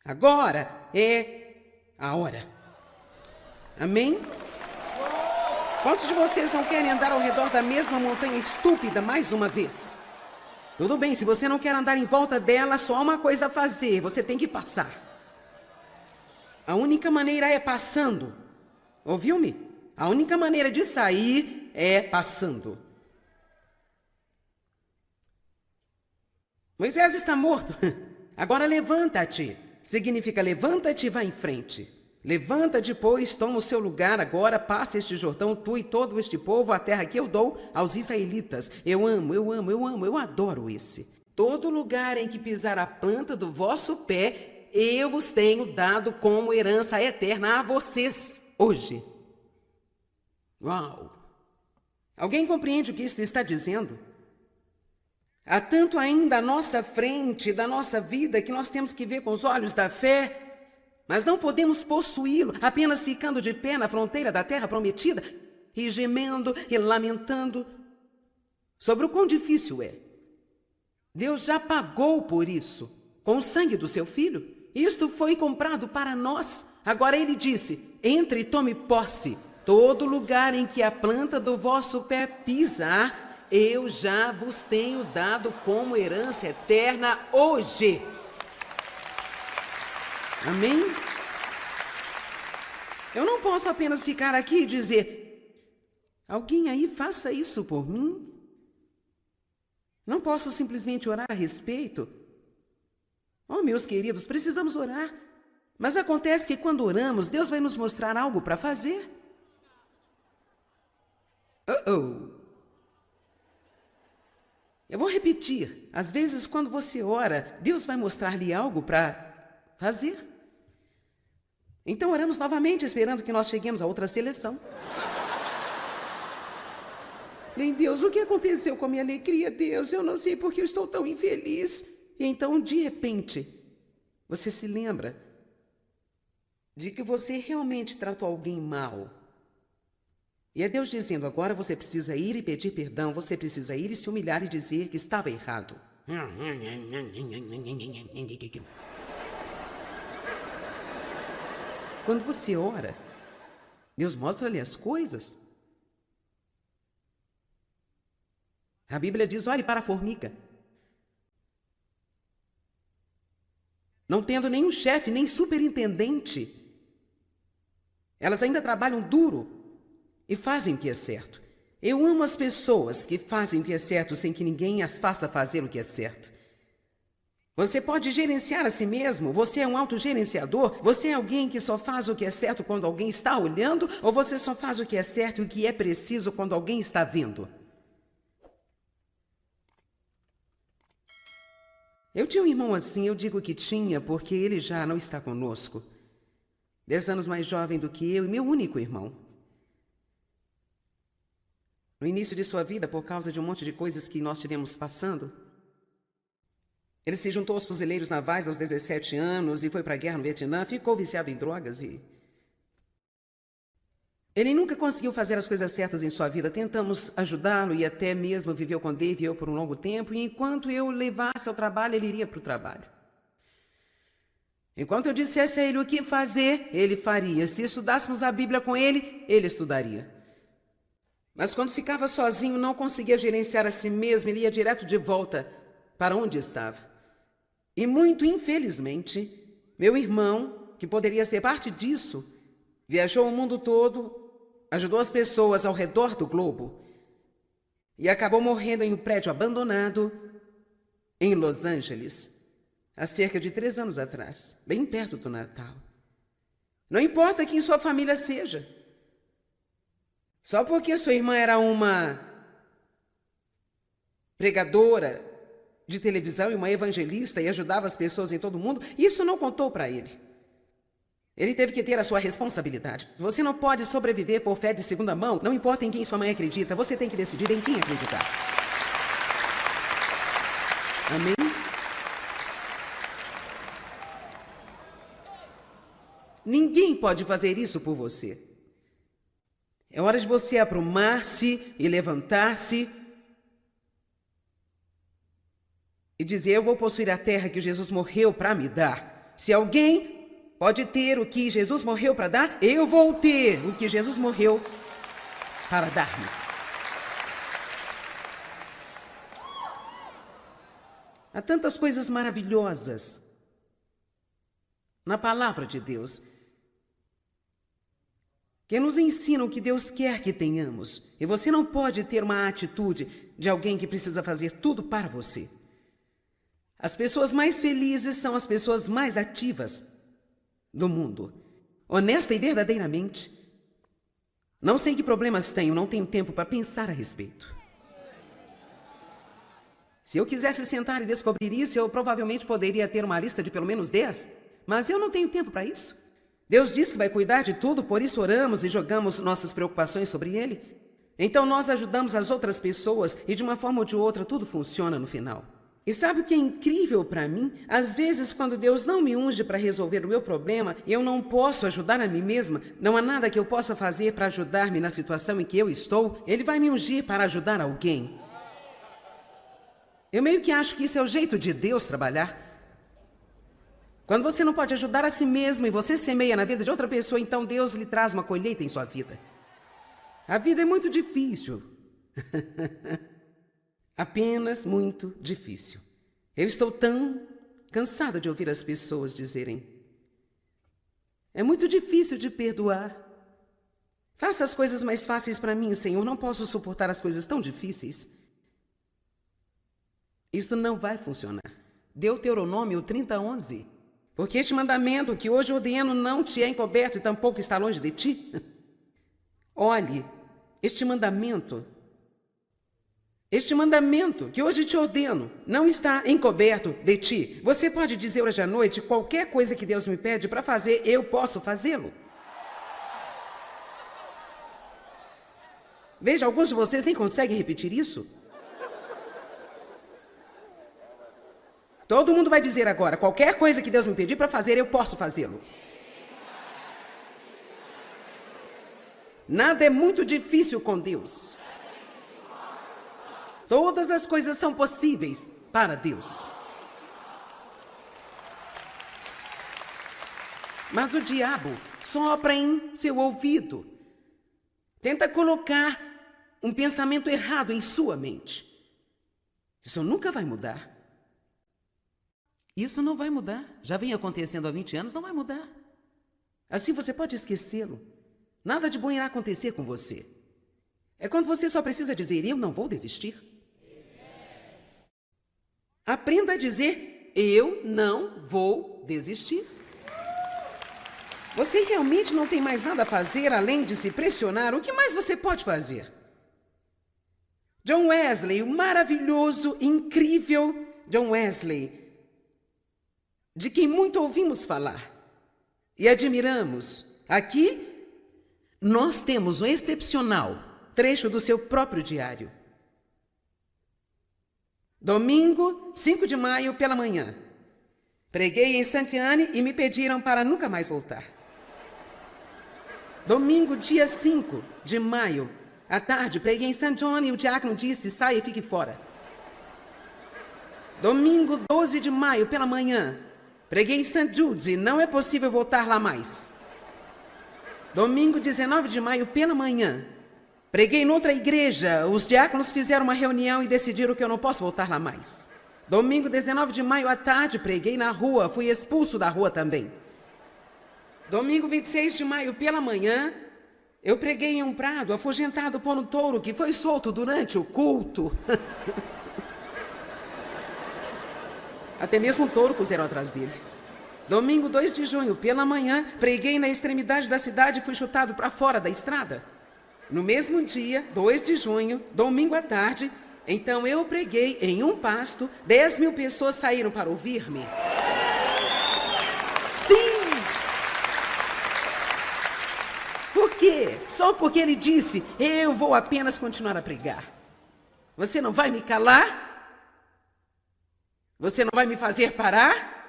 Agora é a hora. Amém? Quantos de vocês não querem andar ao redor da mesma montanha estúpida mais uma vez? Tudo bem, se você não quer andar em volta dela, só há uma coisa a fazer: você tem que passar. A única maneira é passando. Ouviu-me? A única maneira de sair é passando. Moisés está morto. Agora levanta-te. Significa levanta-te e vá em frente. Levanta-te, pois, toma o seu lugar, agora passa este Jordão, tu e todo este povo, a terra que eu dou aos israelitas. Eu adoro esse. Todo lugar em que pisar a planta do vosso pé, eu vos tenho dado como herança eterna a vocês, hoje. Uau! Alguém compreende o que isto está dizendo? Há tanto ainda à nossa frente da nossa vida que nós temos que ver com os olhos da fé, mas não podemos possuí-lo apenas ficando de pé na fronteira da terra prometida e gemendo e lamentando sobre o quão difícil é. Deus já pagou por isso com o sangue do seu Filho. Isto foi comprado para nós. Agora ele disse: entre e tome posse. Todo lugar em que a planta do vosso pé pisar, eu já vos tenho dado como herança eterna hoje. Amém? Eu não posso apenas ficar aqui e dizer: alguém aí faça isso por mim. Não posso simplesmente orar a respeito. Oh, meus queridos, precisamos orar. Mas acontece que quando oramos, Deus vai nos mostrar algo para fazer. Eu vou repetir. Às vezes, quando você ora, Deus vai mostrar-lhe algo para fazer. Então, oramos novamente, esperando que nós cheguemos a outra seleção. Bem, Deus, o que aconteceu com a minha alegria, Deus? Eu não sei porque eu estou tão infeliz. E então, de repente, você se lembra de que você realmente tratou alguém mal. E é Deus dizendo: agora você precisa ir e pedir perdão, você precisa ir e se humilhar e dizer que estava errado. Quando você ora, Deus mostra-lhe as coisas. A Bíblia diz: olhe para a formiga. Não tendo nenhum chefe, nem superintendente, elas ainda trabalham duro e fazem o que é certo. Eu amo as pessoas que fazem o que é certo sem que ninguém as faça fazer o que é certo. Você pode gerenciar a si mesmo? Você é um autogerenciador? Você é alguém que só faz o que é certo quando alguém está olhando? Ou você só faz o que é certo e o que é preciso quando alguém está vendo? Eu tinha um irmão assim, eu digo que tinha porque ele já não está conosco. 10 anos mais jovem do que eu e meu único irmão. No início de sua vida, por causa de um monte de coisas que nós tivemos passando, ele se juntou aos fuzileiros navais aos 17 anos e foi para a guerra no Vietnã, ficou viciado em drogas e... Ele nunca conseguiu fazer as coisas certas em sua vida. Tentamos ajudá-lo e até mesmo viveu com Dave e eu por um longo tempo, e enquanto eu levasse ao trabalho, ele iria para o trabalho. Enquanto eu dissesse a ele o que fazer, ele faria. Se estudássemos a Bíblia com ele, ele estudaria. Mas quando ficava sozinho, não conseguia gerenciar a si mesmo, ele ia direto de volta para onde estava. E muito infelizmente, meu irmão, que poderia ser parte disso, viajou o mundo todo, ajudou as pessoas ao redor do globo e acabou morrendo em um prédio abandonado em Los Angeles, há cerca de 3 anos atrás, bem perto do Natal. Não importa quem sua família seja. Só porque sua irmã era uma pregadora de televisão e uma evangelista e ajudava as pessoas em todo o mundo, isso não contou para ele. Ele teve que ter a sua responsabilidade. Você não pode sobreviver por fé de segunda mão, não importa em quem sua mãe acredita, você tem que decidir em quem acreditar. Amém? Ninguém pode fazer isso por você. É hora de você aprumar-se e levantar-se e dizer: eu vou possuir a terra que Jesus morreu para me dar. Se alguém pode ter o que Jesus morreu para dar, eu vou ter o que Jesus morreu para dar-me. Há tantas coisas maravilhosas na palavra de Deus que nos ensinam o que Deus quer que tenhamos. E você não pode ter uma atitude de alguém que precisa fazer tudo para você. As pessoas mais felizes são as pessoas mais ativas do mundo, honesta e verdadeiramente. Não sei que problemas tenho, não tenho tempo para pensar a respeito. Se eu quisesse sentar e descobrir isso, eu provavelmente poderia ter uma lista de pelo menos 10, mas eu não tenho tempo para isso. Deus disse que vai cuidar de tudo, por isso oramos e jogamos nossas preocupações sobre Ele. Então nós ajudamos as outras pessoas e de uma forma ou de outra tudo funciona no final. E sabe o que é incrível para mim? Às vezes, quando Deus não me unge para resolver o meu problema, eu não posso ajudar a mim mesma, não há nada que eu possa fazer para ajudar-me na situação em que eu estou, Ele vai me ungir para ajudar alguém. Eu meio que acho que isso é o jeito de Deus trabalhar. Quando você não pode ajudar a si mesmo e você semeia na vida de outra pessoa, então Deus lhe traz uma colheita em sua vida. A vida é muito difícil. Apenas muito difícil. Eu estou tão cansada de ouvir as pessoas dizerem: é muito difícil de perdoar. Faça as coisas mais fáceis para mim, Senhor. Não posso suportar as coisas tão difíceis. Isto não vai funcionar. Deuteronômio 30:11. Porque este mandamento que hoje ordeno não te é encoberto e tampouco está longe de ti. Olhe, este mandamento que hoje te ordeno não está encoberto de ti. Você pode dizer hoje à noite: qualquer coisa que Deus me pede para fazer, eu posso fazê-lo. Veja, alguns de vocês nem conseguem repetir isso. Todo mundo vai dizer agora: qualquer coisa que Deus me pedir para fazer, eu posso fazê-lo. Nada é muito difícil com Deus. Todas as coisas são possíveis para Deus. Mas o diabo sopra em seu ouvido. Tenta colocar um pensamento errado em sua mente. Isso nunca vai mudar. Isso não vai mudar. Já vem acontecendo há 20 anos, não vai mudar. Assim você pode esquecê-lo. Nada de bom irá acontecer com você. É quando você só precisa dizer: eu não vou desistir. Aprenda a dizer: eu não vou desistir. Você realmente não tem mais nada a fazer além de se pressionar. O que mais você pode fazer? John Wesley, o maravilhoso, incrível John Wesley, de quem muito ouvimos falar e admiramos. Aqui, nós temos um excepcional trecho do seu próprio diário. Domingo, 5 de maio, pela manhã. Preguei em Saint-Anne e me pediram para nunca mais voltar. Domingo, dia 5 de maio, à tarde, preguei em St. John e o diácono disse: saia e fique fora. Domingo, 12 de maio, pela manhã, preguei em St. Jude, não é possível voltar lá mais. Domingo, 19 de maio, pela manhã, preguei noutra igreja, os diáconos fizeram uma reunião e decidiram que eu não posso voltar lá mais. Domingo, 19 de maio, à tarde, preguei na rua, fui expulso da rua também. Domingo, 26 de maio, pela manhã, eu preguei em um prado, afugentado por um touro que foi solto durante o culto. Até mesmo um touro puseram atrás dele. Domingo, 2 de junho, pela manhã, preguei na extremidade da cidade e fui chutado para fora da estrada. No mesmo dia, 2 de junho, domingo à tarde, então eu preguei em um pasto, 10.000 pessoas saíram para ouvir-me. Sim! Por quê? Só porque ele disse: eu vou apenas continuar a pregar. Você não vai me calar? Você não vai me fazer parar?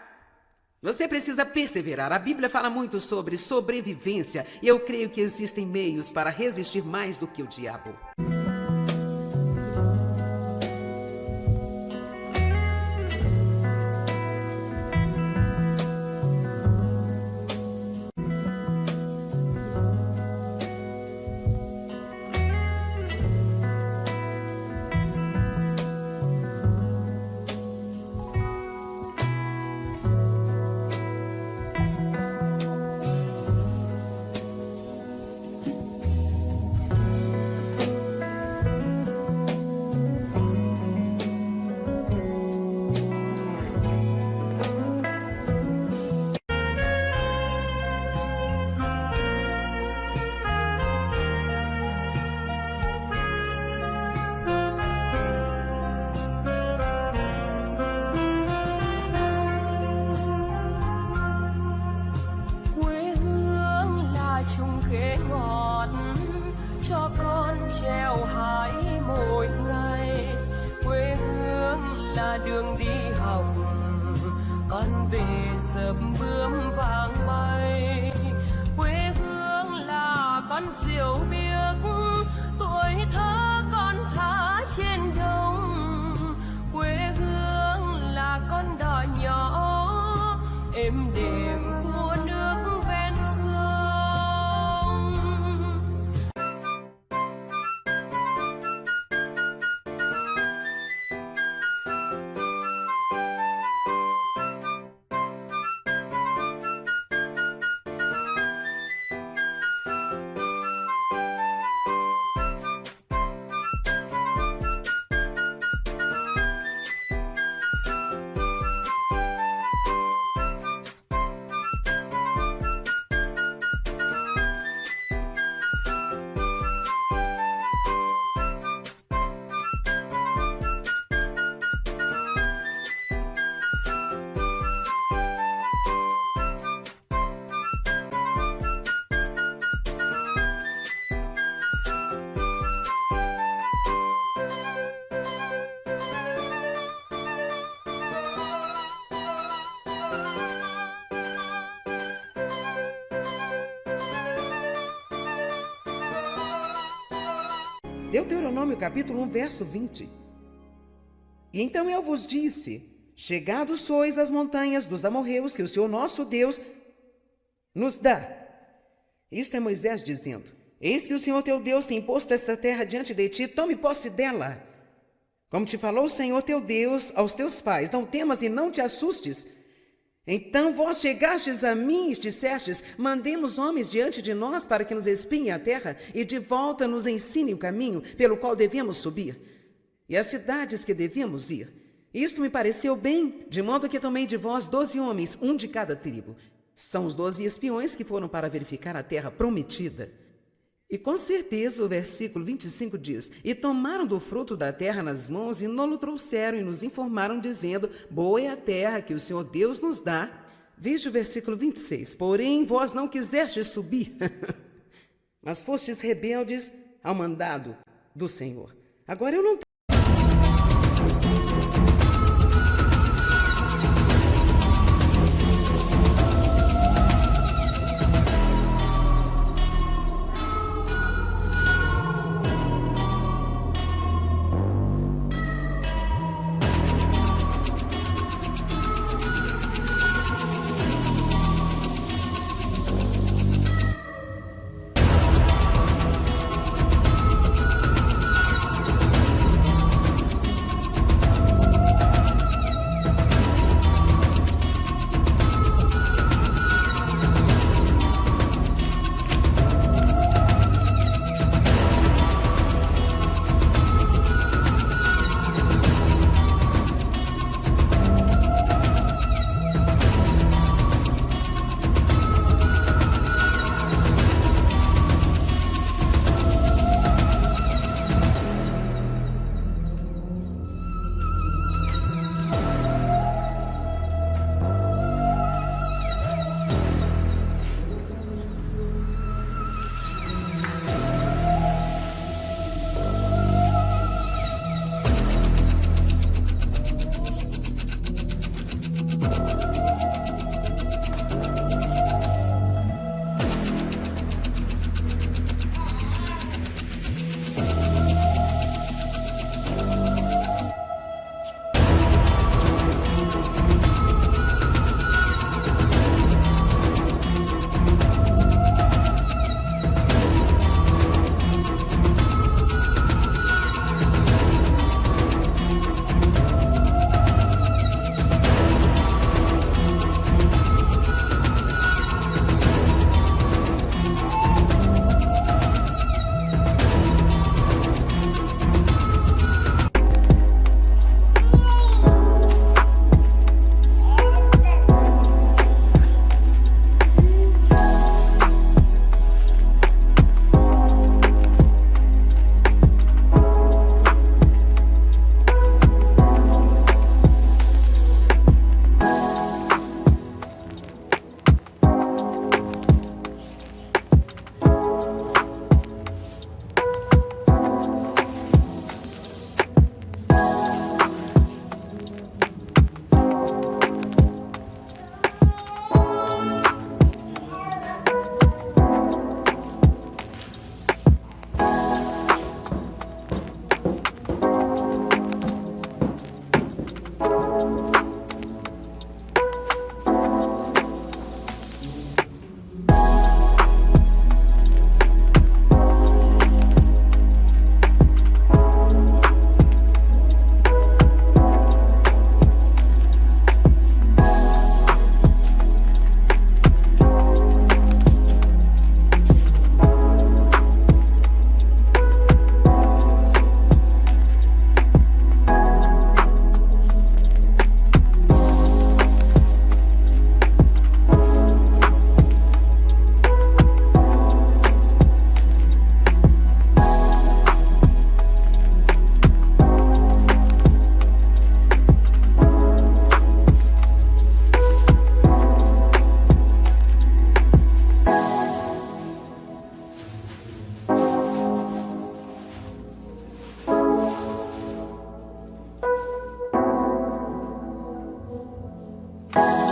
Você precisa perseverar. A Bíblia fala muito sobre sobrevivência e eu creio que existem meios para resistir mais do que o diabo. đường đi học, con về sớm bướm vàng bay. Quê hương là con diều biếc, tuổi thơ con thả trên đồng. Quê hương là con đò nhỏ êm đềm của nước ven sông. Deuteronômio capítulo 1, verso 20. E então eu vos disse: chegados sois às montanhas dos amorreus que o Senhor nosso Deus nos dá. Isto é Moisés dizendo: eis que o Senhor teu Deus tem posto esta terra diante de ti, tome posse dela. Como te falou o Senhor teu Deus aos teus pais, não temas e não te assustes. Então vós chegastes a mim e dissestes: mandemos homens diante de nós para que nos espiem a terra e de volta nos ensinem o caminho pelo qual devemos subir e as cidades que devemos ir. Isto me pareceu bem, de modo que tomei de vós 12 homens, um de cada tribo. São os 12 espiões que foram para verificar a terra prometida. E com certeza o versículo 25 diz: e tomaram do fruto da terra nas mãos e nolo trouxeram e nos informaram, dizendo: boa é a terra que o Senhor Deus nos dá. Veja o versículo 26. Porém, vós não quisestes subir, mas fostes rebeldes ao mandado do Senhor. Agora eu não Hãy